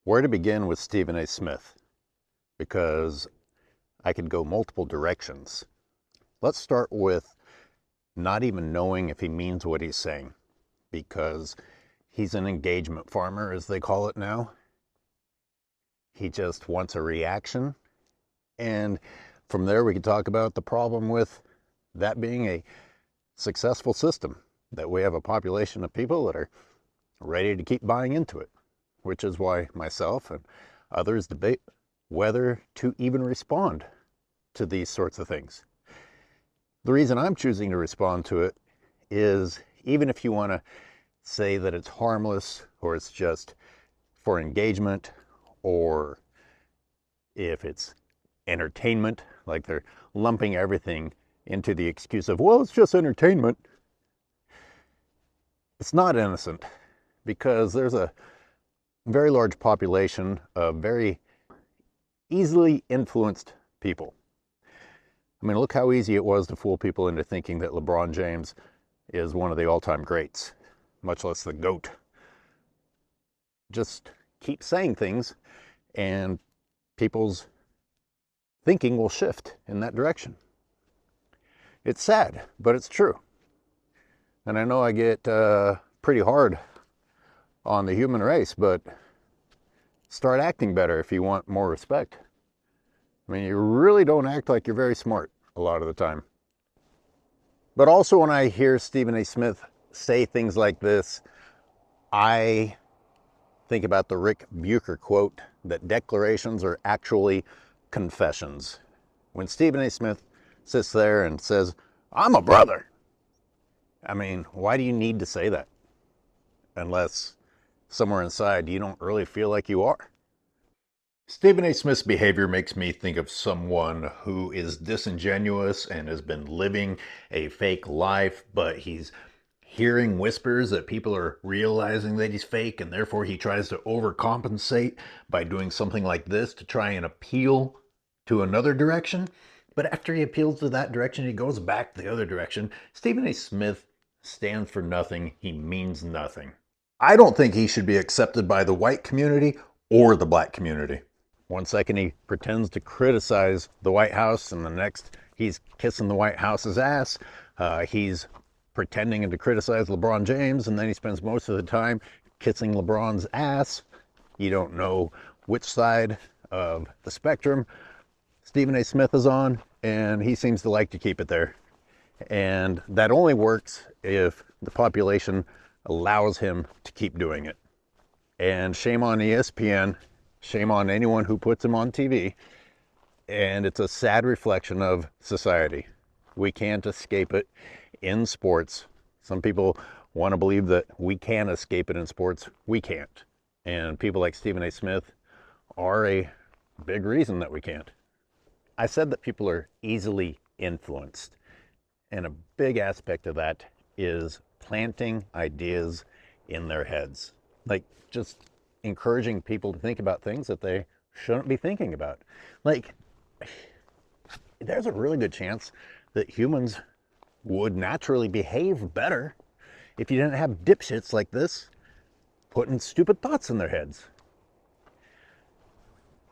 Where to begin with Stephen A. Smith? Because I could go multiple directions. Let's start with not even knowing if he means what he's saying, because he's an engagement farmer, as they call it now. He just wants a reaction. And from there, we could talk about the problem with that being a successful system, that we have a population of people that are ready to keep buying into it, which is why myself and others debate whether to even respond to these sorts of things. The reason I'm choosing to respond to it is, even if you want to say that it's harmless or it's just for engagement, or if it's entertainment, like they're lumping everything into the excuse of, well, it's just entertainment. It's not innocent, because there's a very large population of very easily influenced people. I mean, look how easy it was to fool people into thinking that LeBron James is one of the all-time greats, much less the GOAT. Just keep saying things and people's thinking will shift in that direction. It's sad, but it's true. And I know I get pretty hard on the human race, but start acting better if you want more respect. I mean, you really don't act like you're very smart a lot of the time. But also, when I hear Stephen A. Smith say things like this, I think about the Ric Bucher quote that declarations are actually confessions. When Stephen A. Smith sits there and says, "I'm a brother," I mean, why do you need to say that? Unless somewhere inside you don't really feel like you are. Stephen A. Smith's behavior makes me think of someone who is disingenuous and has been living a fake life, but he's hearing whispers that people are realizing that he's fake, and therefore he tries to overcompensate by doing something like this to try and appeal to another direction. But after he appeals to that direction, he goes back the other direction. Stephen A. Smith stands for nothing. He means nothing. I don't think he should be accepted by the white community or the black community. One second he pretends to criticize the White House, and the next he's kissing the White House's ass. He's pretending to criticize LeBron James, and then he spends most of the time kissing LeBron's ass. You don't know which side of the spectrum Stephen A. Smith is on, and he seems to like to keep it there. And that only works if the population allows him to keep doing it. And shame on ESPN, shame on anyone who puts him on TV. And it's a sad reflection of society. We can't escape it in sports. Some people want to believe that we can escape it in sports. We can't. And people like Stephen A. Smith are a big reason that we can't. I said that people are easily influenced. And a big aspect of that is planting ideas in their heads. Like just encouraging people to think about things that they shouldn't be thinking about. Like, there's a really good chance that humans would naturally behave better if you didn't have dipshits like this putting stupid thoughts in their heads.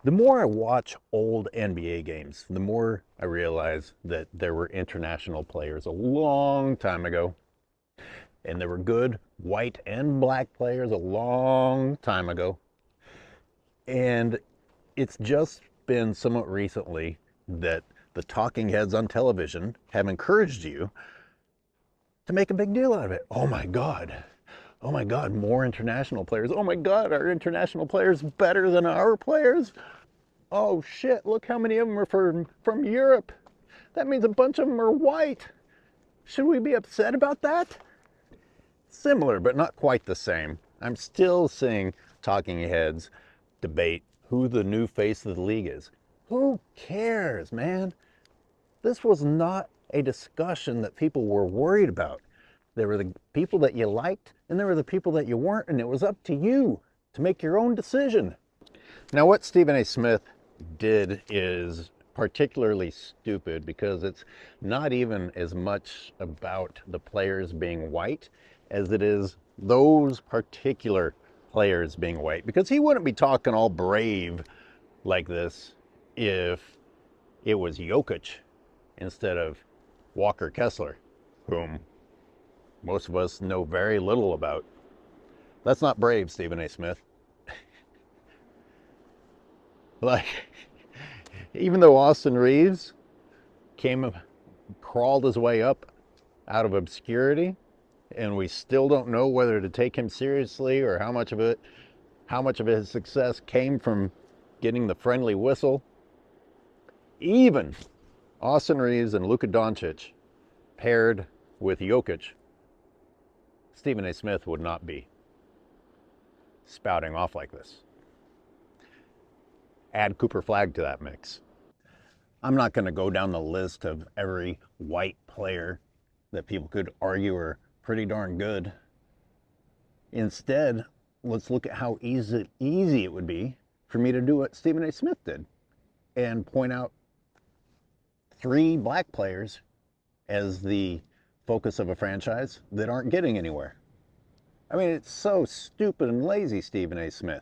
The more I watch old NBA games, the more I realize that there were international players a long time ago, and there were good white and black players a long time ago. And it's just been somewhat recently that the talking heads on television have encouraged you to make a big deal out of it. Oh my God, more international players. Oh my God, are international players better than our players? Oh shit, look how many of them are from Europe. That means a bunch of them are white. Should we be upset about that? Similar, but not quite the same. I'm still seeing talking heads debate who the new face of the league is. Who cares, man? This was not a discussion that people were worried about. There were the people that you liked, and there were the people that you weren't, and it was up to you to make your own decision. Now, what Stephen A. Smith did is particularly stupid, because it's not even as much about the players being white as it is those particular players being white, because he wouldn't be talking all brave like this if it was Jokic instead of Walker Kessler, whom most of us know very little about. That's not brave, Stephen A. Smith. Like, even though Austin Reeves crawled his way up out of obscurity, and we still don't know whether to take him seriously or how much of his success came from getting the friendly whistle. Even Austin Reeves and Luka Doncic paired with Jokic, Stephen A. Smith would not be spouting off like this. Add Cooper Flagg to that mix. I'm not going to go down the list of every white player that people could argue are pretty darn good. Instead, let's look at how easy it would be for me to do what Stephen A. Smith did and point out 3 black players as the focus of a franchise that aren't getting anywhere. I mean, it's so stupid and lazy, Stephen A. Smith.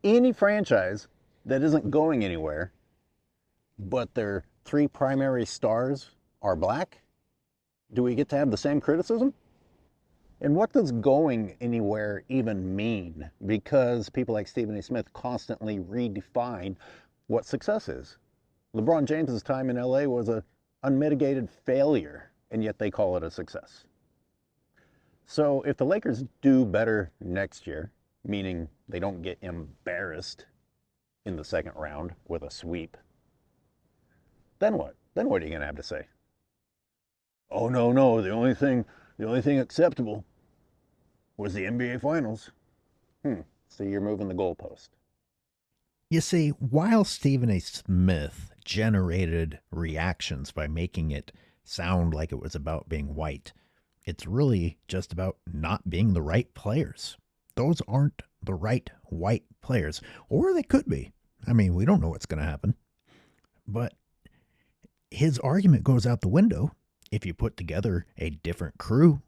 Any franchise that isn't going anywhere, but their 3 primary stars are black, do we get to have the same criticism? And what does going anywhere even mean? Because people like Stephen A. Smith constantly redefine what success is. LeBron James's time in LA was an unmitigated failure, and yet they call it a success. So if the Lakers do better next year, meaning they don't get embarrassed in the second round with a sweep, then what? Then what are you going to have to say? Oh, no, the only thing acceptable was the NBA Finals. So you're moving the goalpost. You see, while Stephen A. Smith generated reactions by making it sound like it was about being white, it's really just about not being the right players. Those aren't the right white players, or they could be. I mean, we don't know what's going to happen. But his argument goes out the window if you put together a different crew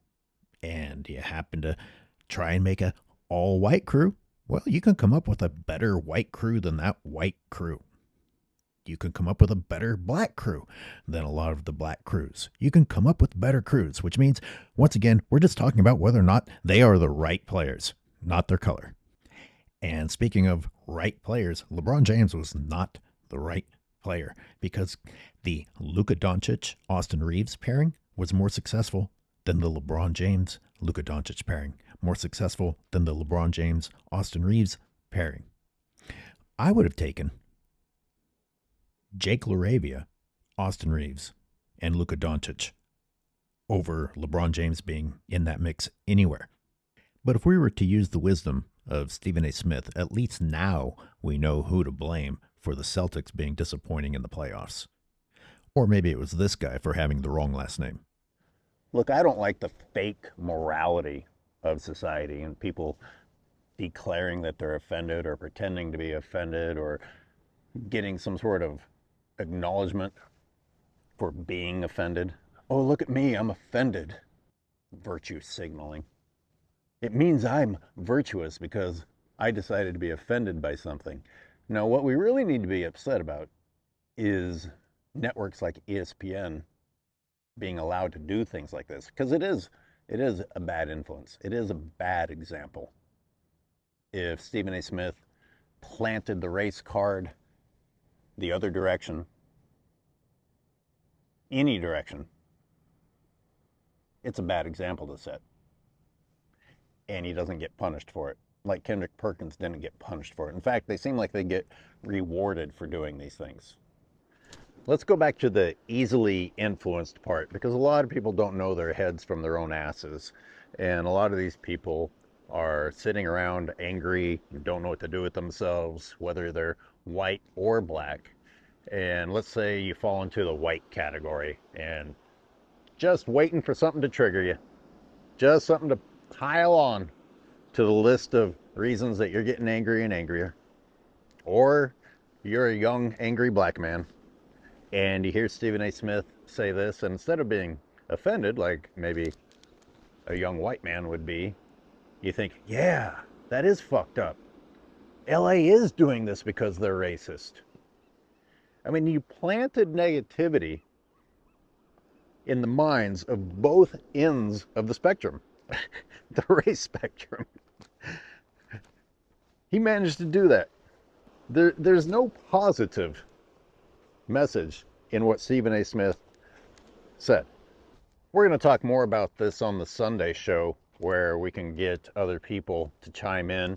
and you happen to try and make an all-white crew. Well, you can come up with a better white crew than that white crew. You can come up with a better black crew than a lot of the black crews. You can come up with better crews, which means, once again, we're just talking about whether or not they are the right players, not their color. And speaking of right players, LeBron James was not the right player because the Luka Doncic Austin Reeves pairing was more successful than the LeBron James Luka Doncic pairing, more successful than the LeBron James Austin Reeves pairing. I would have taken Jake LaRavia, Austin Reeves, and Luka Doncic over LeBron James being in that mix anywhere. But if we were to use the wisdom of Stephen A. Smith, at least now we know who to blame for the Celtics being disappointing in the playoffs. Or maybe it was this guy for having the wrong last name. Look, I don't like the fake morality of society and people declaring that they're offended or pretending to be offended or getting some sort of acknowledgement for being offended. Oh, look at me, I'm offended. Virtue signaling. It means I'm virtuous because I decided to be offended by something. Now, what we really need to be upset about is networks like ESPN being allowed to do things like this, because it is a bad influence. It is a bad example. If Stephen A. Smith planted the race card the other direction, any direction, it's a bad example to set. And he doesn't get punished for it, like Kendrick Perkins didn't get punished for it. In fact, they seem like they get rewarded for doing these things. Let's go back to the easily influenced part, because a lot of people don't know their heads from their own asses. And a lot of these people are sitting around angry, don't know what to do with themselves, whether they're white or black. And let's say you fall into the white category and just waiting for something to trigger you. Just something to pile on to the list of reasons that you're getting angry and angrier. Or you're a young, angry black man and you hear Stephen A. Smith say this, and instead of being offended like maybe a young white man would be, you think, yeah, that is fucked up. LA is doing this because they're racist. I mean, you planted negativity in the minds of both ends of the spectrum, the race spectrum. He managed to do that. There's no positive message in what Stephen A. Smith said. We're going to talk more about this on the Sunday show, where we can get other people to chime in,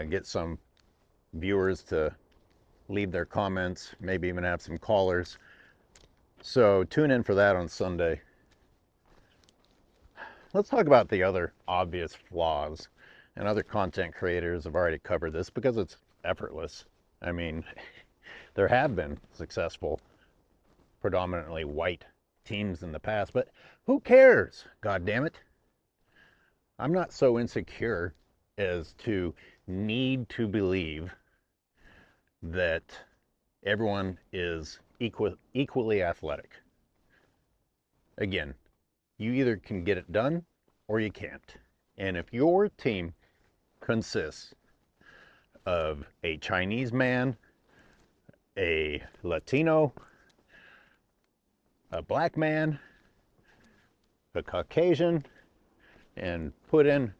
get some viewers to leave their comments, maybe even have some callers. So tune in for that on Sunday. Let's talk about the other obvious flaws. And other content creators have already covered this because it's effortless. I mean, there have been successful, predominantly white teams in the past, but who cares? God damn it. I'm not so insecure as to need to believe that everyone is equally athletic. Again, you either can get it done or you can't. And if your team consists of a Chinese man, a Latino, a black man, a Caucasian, and put in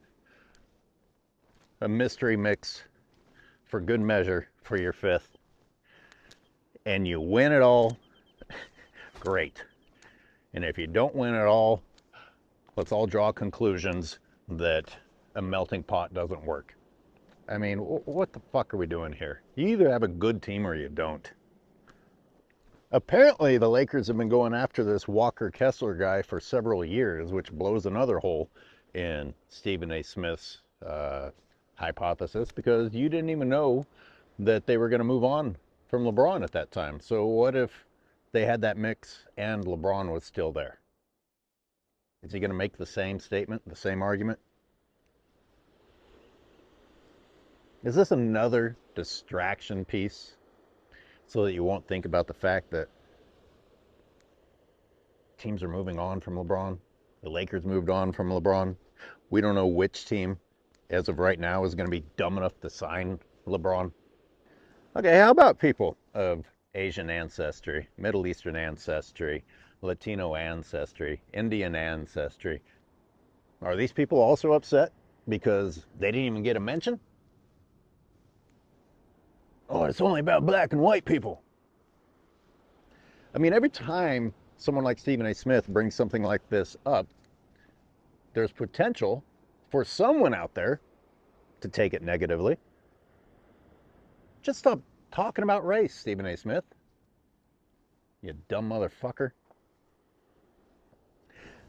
a mystery mix for good measure for your fifth, and you win it all, great. And if you don't win it all, let's all draw conclusions that a melting pot doesn't work. I mean, what the fuck are we doing here? You either have a good team or you don't. Apparently, the Lakers have been going after this Walker Kessler guy for several years, which blows another hole in Stephen A. Smith's hypothesis, because you didn't even know that they were going to move on from LeBron at that time. So what if they had that mix and LeBron was still there? Is he going to make the same statement, the same argument? Is this another distraction piece so that you won't think about the fact that teams are moving on from LeBron? The Lakers moved on from LeBron. We don't know which team, as of right now, is going to be dumb enough to sign LeBron. Okay, how about people of Asian ancestry, Middle Eastern ancestry, Latino ancestry, Indian ancestry? Are these people also upset because they didn't even get a mention? Oh, it's only about black and white people. I mean, every time someone like Stephen A. Smith brings something like this up, there's potential for someone out there to take it negatively. Just stop talking about race, Stephen A. Smith. You dumb motherfucker.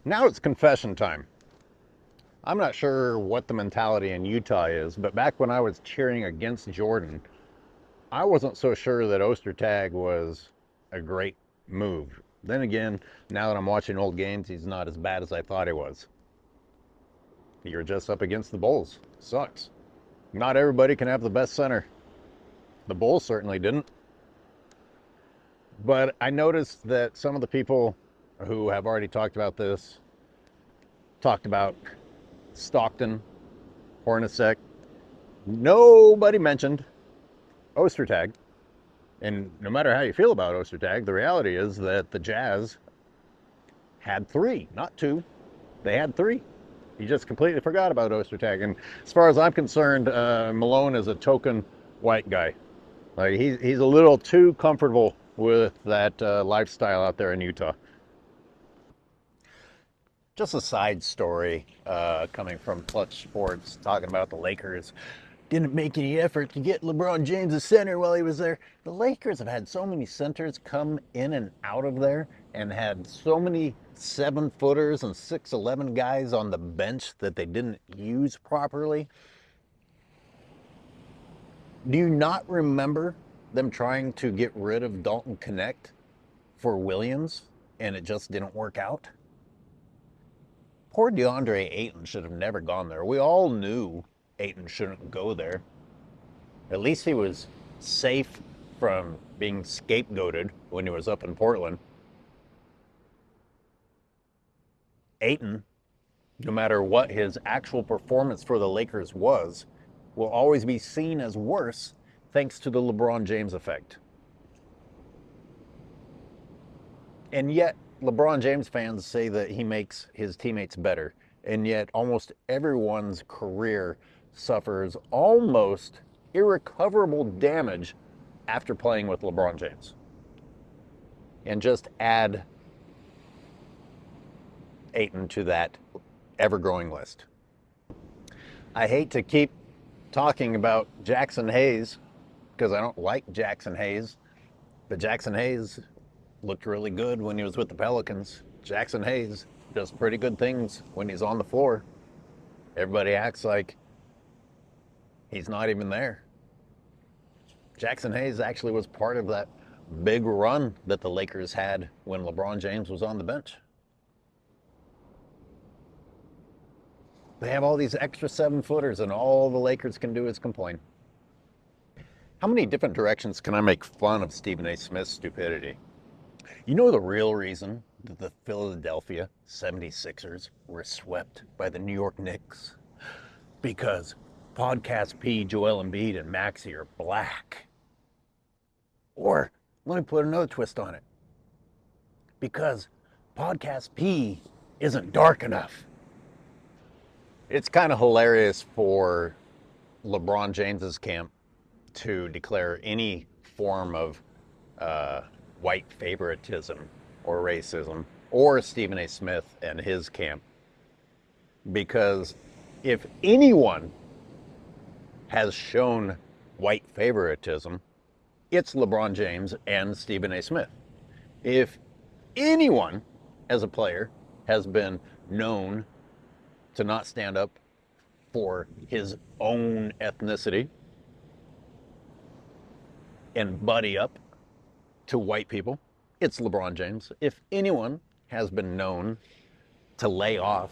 Now it's confession time. I'm not sure what the mentality in Utah is, but back when I was cheering against Jordan, I wasn't so sure that Ostertag was a great move. Then again, now that I'm watching old games, he's not as bad as I thought he was. You're just up against the Bulls. Sucks. Not everybody can have the best center. The Bulls certainly didn't. But I noticed that some of the people who have already talked about this talked about Stockton, Hornacek. Nobody mentioned Ostertag. And no matter how you feel about Ostertag, the reality is that the Jazz had 3, not 2. They had 3. You just completely forgot about Ostertag. And as far as I'm concerned, Malone is a token white guy. Like he's a little too comfortable with that lifestyle out there in Utah. Just a side story coming from Clutch Sports, talking about the Lakers didn't make any effort to get LeBron James a center while he was there. The Lakers have had so many centers come in and out of there, and had so many 7-footers and 6'11" guys on the bench that they didn't use properly. Do you not remember them trying to get rid of Dalton Connect for Williams, and it just didn't work out? Poor DeAndre Ayton should have never gone there. We all knew Ayton shouldn't go there. At least he was safe from being scapegoated when he was up in Portland. Ayton no matter what his actual performance for the Lakers was, will always be seen as worse thanks to the LeBron James effect. And yet, LeBron James fans say that he makes his teammates better. And yet, almost everyone's career suffers almost irrecoverable damage after playing with LeBron James. And just add Ayton to that ever-growing list. I hate to keep talking about Jackson Hayes because I don't like Jackson Hayes, but Jackson Hayes looked really good when he was with the Pelicans. Jackson Hayes does pretty good things when he's on the floor. Everybody acts like he's not even there. Jackson Hayes actually was part of that big run that the Lakers had when LeBron James was on the bench. They have all these extra 7-footers, and all the Lakers can do is complain. How many different directions can I make fun of Stephen A. Smith's stupidity? You know the real reason that the Philadelphia 76ers were swept by the New York Knicks? Because Podcast P, Joel Embiid, and Maxey are black. Or, let me put another twist on it. Because Podcast P isn't dark enough. It's kind of hilarious for LeBron James's camp to declare any form of white favoritism or racism, or Stephen A. Smith and his camp. Because if anyone has shown white favoritism, it's LeBron James and Stephen A. Smith. If anyone as a player has been known to not stand up for his own ethnicity and buddy up to white people, it's LeBron James. If anyone has been known to lay off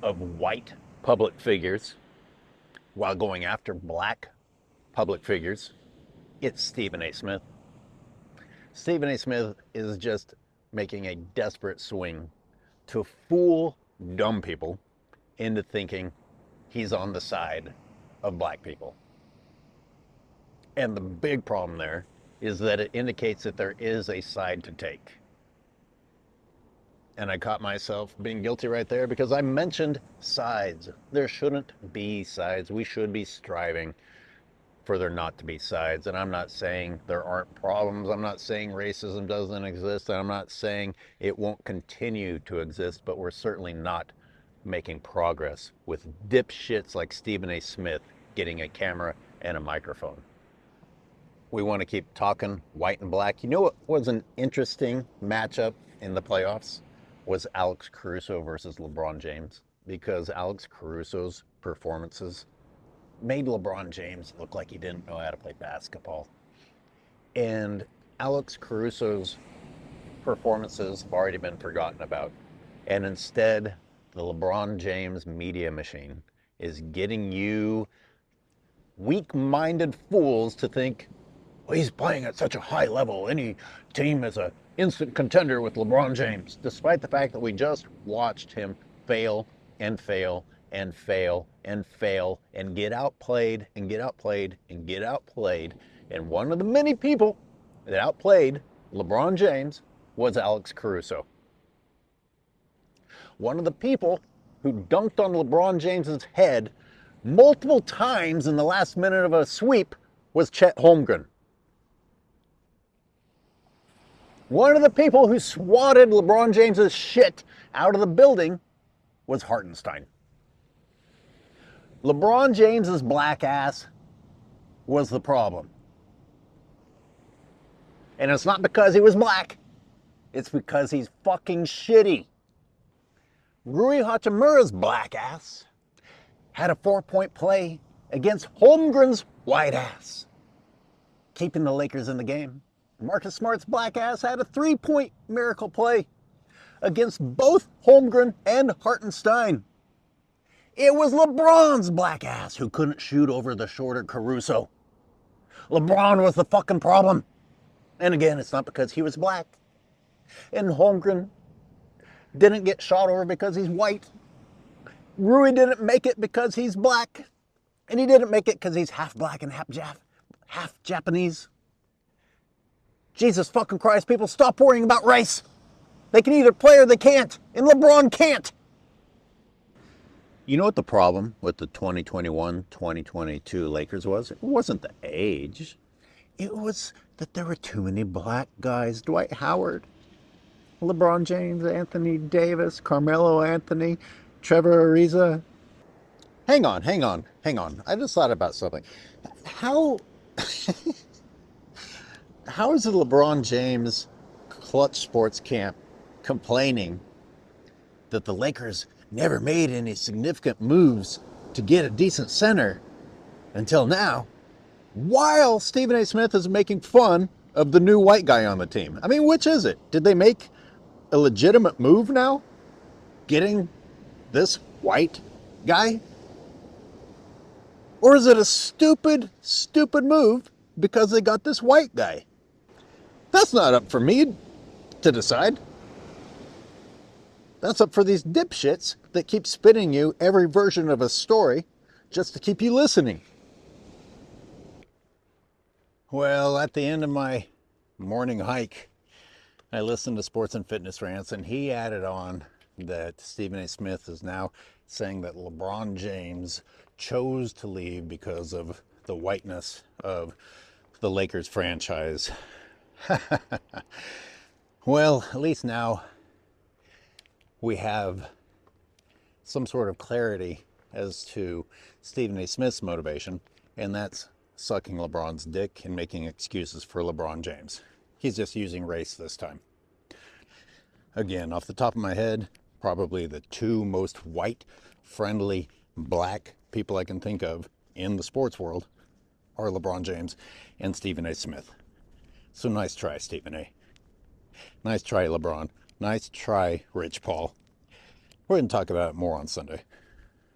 of white public figures while going after black public figures, it's Stephen A. Smith. Stephen A. Smith is just making a desperate swing to fool dumb people into thinking he's on the side of black people. And the big problem there is that it indicates that there is a side to take. And I caught myself being guilty right there because I mentioned sides. There shouldn't be sides. We should be striving for there not to be sides. And I'm not saying there aren't problems. I'm not saying racism doesn't exist. And I'm not saying it won't continue to exist, but we're certainly not making progress with dipshits like Stephen A. Smith getting a camera and a microphone. We want to keep talking white and black. You know what was an interesting matchup in the playoffs? Was Alex Caruso versus LeBron James. Because Alex Caruso's performances made LeBron James look like he didn't know how to play basketball. And Alex Caruso's performances have already been forgotten about. And instead, the LeBron James media machine is getting you weak-minded fools to think, well, he's playing at such a high level. Any team is an instant contender with LeBron James, despite the fact that we just watched him fail and fail and fail and fail and get outplayed and get outplayed and get outplayed. And one of the many people that outplayed LeBron James was Alex Caruso. One of the people who dunked on LeBron James's head multiple times in the last minute of a sweep was Chet Holmgren. One of the people who swatted LeBron James's shit out of the building was Hartenstein. LeBron James's black ass was the problem. And it's not because he was black. It's because he's fucking shitty. Rui Hachimura's black ass had a 4-point play against Holmgren's white ass, keeping the Lakers in the game. Marcus Smart's black ass had a 3-point miracle play against both Holmgren and Hartenstein. It was LeBron's black ass who couldn't shoot over the shorter Caruso. LeBron was the fucking problem. And again, it's not because he was black. And Holmgren didn't get shot over because he's white. Rui didn't make it because he's black. And he didn't make it because he's half black and half Japanese. Jesus fucking Christ, people, stop worrying about race. They can either play or they can't. And LeBron can't. You know what the problem with the 2021-2022 Lakers was? It wasn't the age. It was that there were too many black guys. Dwight Howard, LeBron James, Anthony Davis, Carmelo Anthony, Trevor Ariza. Hang on. I just thought about something. How is the LeBron James Clutch Sports Camp complaining that the Lakers never made any significant moves to get a decent center until now, while Stephen A. Smith is making fun of the new white guy on the team? I mean, which is it? Did they make a legitimate move now, getting this white guy? Or is it a stupid move because they got this white guy? That's not up for me to decide. That's up for these dipshits that keep spinning you every version of a story just to keep you listening. Well, at the end of my morning hike, I listened to Sports and Fitness Rants, and he added on that Stephen A. Smith is now saying that LeBron James chose to leave because of the whiteness of the Lakers franchise. Well, at least now we have some sort of clarity as to Stephen A. Smith's motivation, and that's sucking LeBron's dick and making excuses for LeBron James. He's just using race this time. Again, off the top of my head, probably the two most white-friendly black people I can think of in the sports world are LeBron James and Stephen A. Smith. So nice try, Stephen A. Nice try, LeBron. Nice try, Rich Paul. We're going to talk about it more on Sunday.